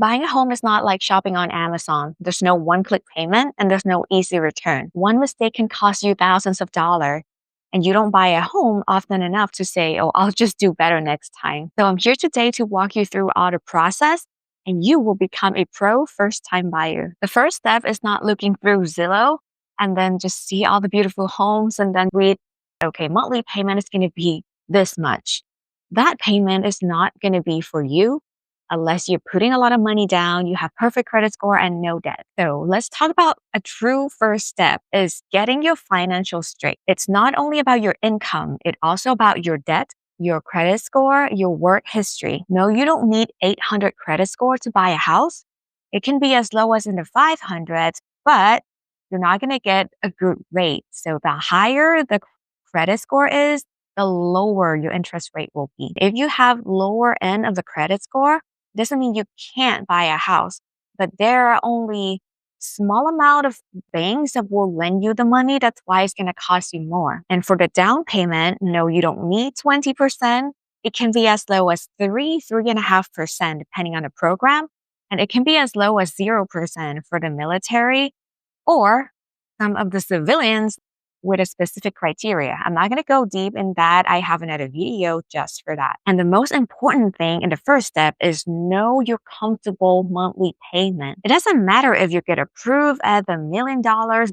Buying a home is not like shopping on Amazon. There's no one-click payment and there's no easy return. One mistake can cost you thousands of dollars, and you don't buy a home often enough to say, oh, I'll just do better next time. So I'm here today to walk you through all the process, and you will become a pro first-time buyer. The first step is not looking through Zillow and then just see all the beautiful homes and then read, okay, monthly payment is going to be this much. That payment is not going to be for you unless you're putting a lot of money down, you have perfect credit score and no debt. So let's talk about a true first step is getting your financials straight. It's not only about your income, it's also about your debt, your credit score, your work history. No, you don't need 800 credit score to buy a house. It can be as low as in the 500s, but you're not going to get a good rate. So the higher the credit score is, the lower your interest rate will be. If you have lower end of the credit score, doesn't mean you can't buy a house, but there are only small amount of banks that will lend you the money. That's why it's going to cost you more. And for the down payment, no, you don't need 20%. It can be as low as 3.5%, depending on the program. And it can be as low as 0% for the military or some of the civilians with a specific criteria. I'm not going to go deep in that. I have another video just for that. And the most important thing in the first step is know your comfortable monthly payment. It doesn't matter if you get approved at the $1 million,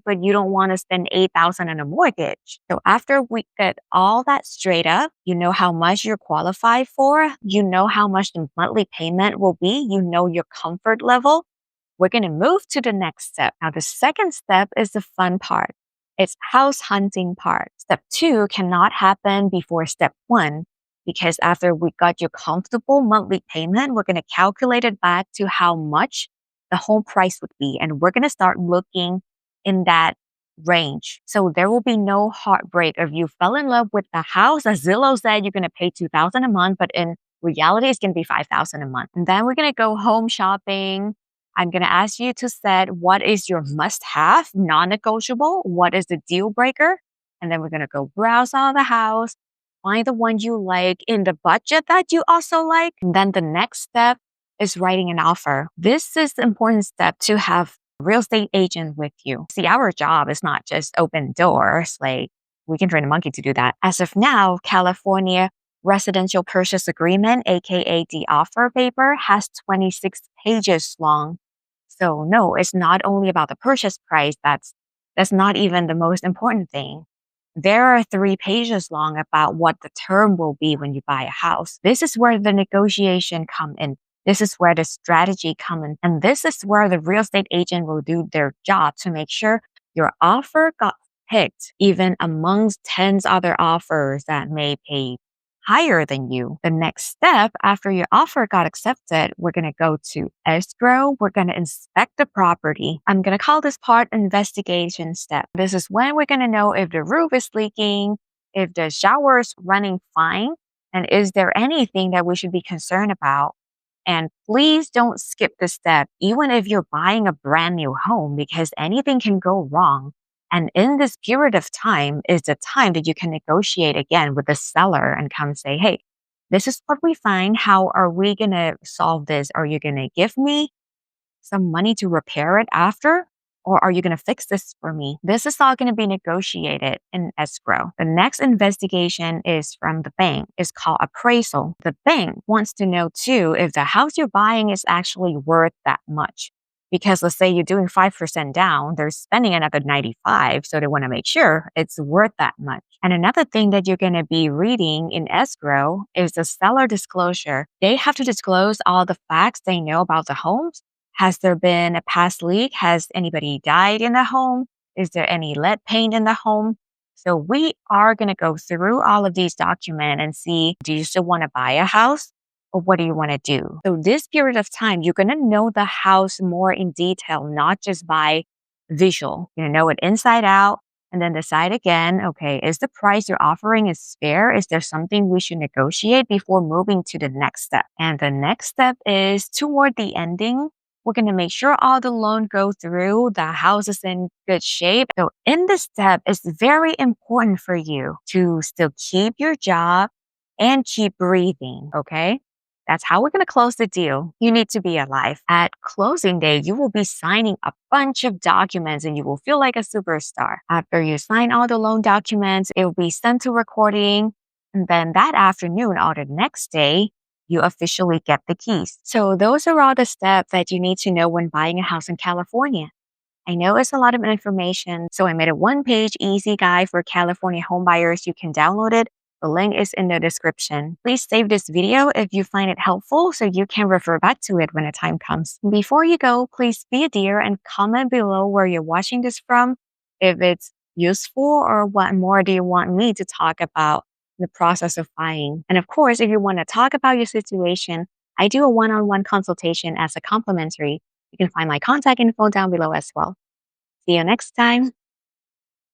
but you don't want to spend $8,000 on a mortgage. So after we get all that straight up, you know how much you're qualified for, you know how much the monthly payment will be, you know your comfort level. We're going to move to the next step. Now, the second step is the fun part. It's house hunting part. Step 2 cannot happen before step 1 because after we got your comfortable monthly payment, we're going to calculate it back to how much the home price would be. And we're going to start looking in that range. So there will be no heartbreak if you fell in love with the house. As Zillow said, you're going to pay $2,000 a month, but in reality, it's going to be $5,000 a month. And then we're going to go home shopping. I'm going to ask you to set what is your must-have, non-negotiable, what is the deal breaker, and then we're going to go browse all the house, find the one you like in the budget that you also like. And then the next step is writing an offer. This is the important step to have a real estate agent with you. See, our job is not just open doors, like we can train a monkey to do that. As of now, California Residential Purchase Agreement, aka the offer paper, has 26 pages long. So no, it's not only about the purchase price. That's not even the most important thing. There are 3 pages long about what the term will be when you buy a house. This is where the negotiation come in. This is where the strategy come in. And this is where the real estate agent will do their job to make sure your offer got picked, even amongst tens other offers that may pay higher than you. The next step after your offer got accepted, we're going to go to escrow. We're going to inspect the property. I'm going to call this part investigation step. This is when we're going to know if the roof is leaking, if the shower is running fine, and is there anything that we should be concerned about. And please don't skip this step, even if you're buying a brand new home, because anything can go wrong. And in this period of time is the time that you can negotiate again with the seller and come say, hey, this is what we find. How are we going to solve this? Are you going to give me some money to repair it after? Or are you going to fix this for me? This is all going to be negotiated in escrow. The next investigation is from the bank. It's called appraisal. The bank wants to know too if the house you're buying is actually worth that much. Because let's say you're doing 5% down, they're spending another 95. So they want to make sure it's worth that much. And another thing that you're going to be reading in escrow is the seller disclosure. They have to disclose all the facts they know about the homes. Has there been a past leak? Has anybody died in the home? Is there any lead paint in the home? So we are going to go through all of these documents and see, do you still want to buy a house? Or what do you want to do? So this period of time, you're going to know the house more in detail, not just by visual. You're going to know it inside out and then decide again, okay, is the price you're offering is fair? Is there something we should negotiate before moving to the next step? And the next step is toward the ending. We're going to make sure all the loan goes through, the house is in good shape. So in this step, it's very important for you to still keep your job and keep breathing, okay? That's how we're going to close the deal. You need to be alive. At closing day, you will be signing a bunch of documents and you will feel like a superstar. After you sign all the loan documents, it will be sent to recording. And then that afternoon or the next day, you officially get the keys. So those are all the steps that you need to know when buying a house in California. I know it's a lot of information, so I made a one-page easy guide for California homebuyers. You can download it. The link is in the description. Please save this video if you find it helpful so you can refer back to it when the time comes. Before you go, please be a dear and comment below where you're watching this from, if it's useful or what more do you want me to talk about the process of buying. And of course, if you want to talk about your situation, I do a one-on-one consultation as a complimentary. You can find my contact info down below as well. See you next time.